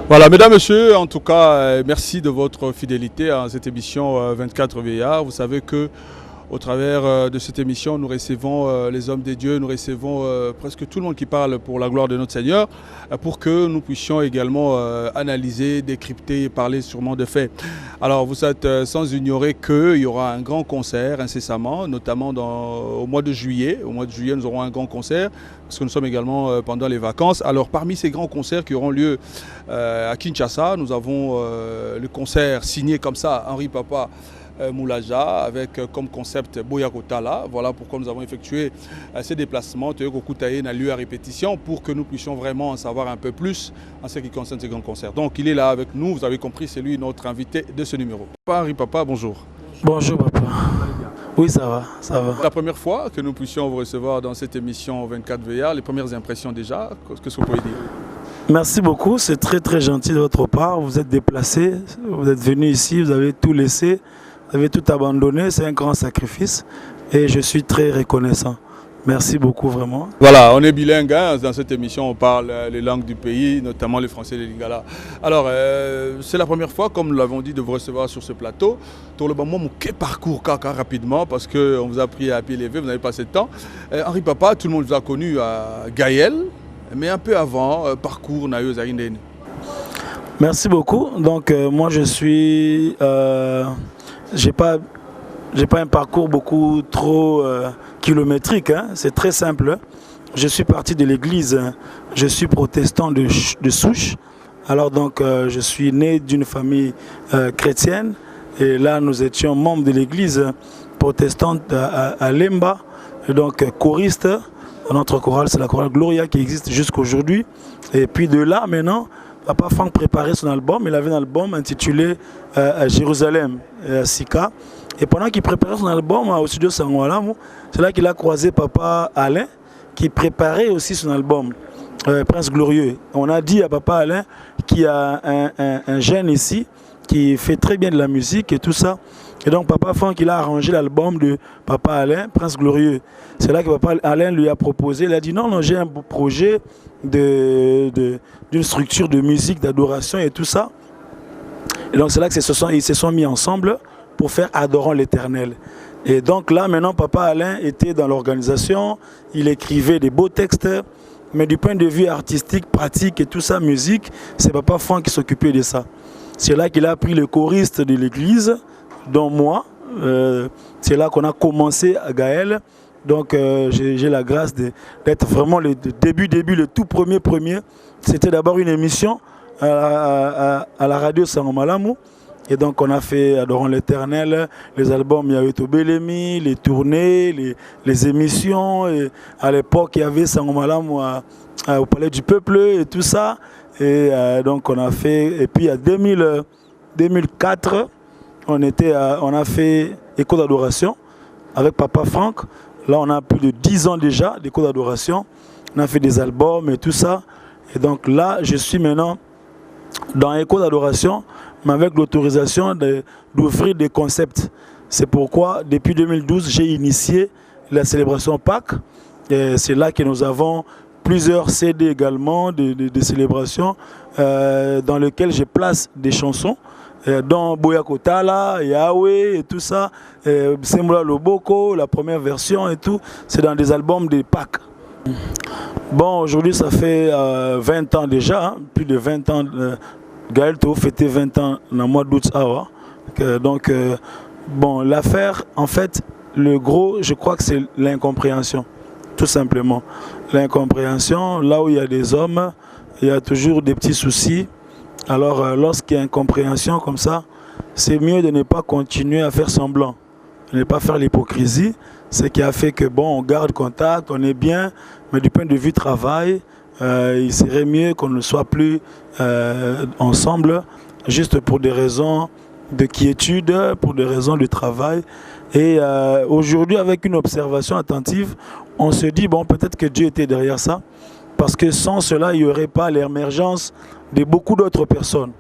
Voilà, mesdames, messieurs, en tout cas, merci de votre fidélité à cette émission 24 VA. Vous savez que au travers de cette émission, nous recevons les hommes des dieux, nous recevons presque tout le monde qui parle pour la gloire de notre Seigneur, pour que nous puissions également analyser, décrypter et parler sûrement de faits. Alors, vous êtes sans ignorer qu'il y aura un grand concert incessamment, notamment au mois de juillet. Au mois de juillet, nous aurons un grand concert, parce que nous sommes également pendant les vacances. Alors, parmi ces grands concerts qui auront lieu à Kinshasa, nous avons le concert signé comme ça, Henri Papa Moulaja, avec comme concept Boya Kotala. Voilà pourquoi nous avons effectué ces déplacements. Toyoko Koutaye n'a lieu à répétition pour que nous puissions vraiment en savoir un peu plus en ce qui concerne ces grands concerts. Donc il est là avec nous, vous avez compris, c'est lui notre invité de ce numéro. Henri Papa, bonjour. Bonjour papa. Oui, ça va, ça va. La première fois que nous puissions vous recevoir dans cette émission 24 VA, les premières impressions déjà, qu'est-ce que vous pouvez dire? Merci beaucoup, c'est très gentil de votre part. Vous êtes déplacé, vous êtes venu ici, vous avez tout laissé. Vous avez tout abandonné, c'est un grand sacrifice et je suis très reconnaissant. Merci beaucoup vraiment. Voilà, on est bilingue hein, dans cette émission, on parle les langues du pays, notamment le français et le lingala. Alors, c'est la première fois, comme nous l'avons dit, de vous recevoir sur ce plateau. Pour le moment, quel parcours rapidement, parce qu'on vous a pris à pied levé, vous n'avez pas assez de temps. Henri Papa, tout le monde vous a connu à Gaël, mais un peu avant, parcours Nayo Zarindeni. Merci beaucoup. Donc, moi je suis... J'ai pas un parcours beaucoup trop kilométrique, hein. C'est très simple. Je suis parti de l'église, je suis protestant de souche. Alors donc je suis né d'une famille chrétienne et là nous étions membres de l'église protestante à Lemba, et donc choriste. Notre chorale, c'est la chorale Gloria qui existe jusqu'à aujourd'hui. Et puis de là maintenant, Papa Franck préparait son album, il avait un album intitulé Jérusalem, Sika. Et pendant qu'il préparait son album au studio Sangwalam, c'est là qu'il a croisé Papa Alain, qui préparait aussi son album, Prince Glorieux. On a dit à Papa Alain qu'il y a un jeune ici qui fait très bien de la musique et tout ça. Et donc Papa Franck, il a arrangé l'album de Papa Alain, Prince Glorieux. C'est là que Papa Alain lui a proposé, il a dit non, j'ai un beau projet d'une structure de musique, d'adoration et tout ça. Et donc c'est là qu'ils se sont mis ensemble pour faire Adorons l'Éternel. Et donc là maintenant Papa Alain était dans l'organisation, il écrivait des beaux textes, mais du point de vue artistique, pratique et tout ça, musique, c'est Papa Franck qui s'occupait de ça. C'est là qu'il a pris le choriste de l'église, dont moi. C'est là qu'on a commencé à Gaël. Donc j'ai la grâce d'être vraiment le début, le tout premier. C'était d'abord une émission à la radio Sangomalamu. Et donc on a fait Adorons l'Éternel, les albums Yaweto Belemi, les tournées, les émissions. Et à l'époque il y avait Sangomalamu au Palais du Peuple et tout ça. Et donc on a fait, et puis à 2004, on a fait Écho d'adoration avec Papa Franck. Là, on a plus de 10 ans déjà d'écho d'adoration. On a fait des albums et tout ça. Et donc là, je suis maintenant dans Écho d'adoration, mais avec l'autorisation d'ouvrir des concepts. C'est pourquoi, depuis 2012, j'ai initié la célébration Pâques. C'est là que nous avons plusieurs CD également de célébrations dans lesquelles je place des chansons. Dans Boya Kotala, Yahweh et tout ça, Semboula Loboko, la première version et tout, c'est dans des albums de Pâques. Bon, aujourd'hui ça fait 20 ans déjà, hein, plus de 20 ans. Gaël Tao fêtait 20 ans dans le mois d'août. Donc, bon, l'affaire, en fait, le gros, je crois que c'est l'incompréhension, tout simplement. L'incompréhension, là où il y a des hommes, il y a toujours des petits soucis. Alors, lorsqu'il y a incompréhension comme ça, c'est mieux de ne pas continuer à faire semblant, de ne pas faire l'hypocrisie. Ce qui a fait que, bon, on garde contact, on est bien, mais du point de vue travail, il serait mieux qu'on ne soit plus ensemble, juste pour des raisons de quiétude, pour des raisons de travail. Et aujourd'hui, avec une observation attentive, on se dit, bon, peut-être que Dieu était derrière ça, parce que sans cela, il n'y aurait pas l'émergence de beaucoup d'autres personnes.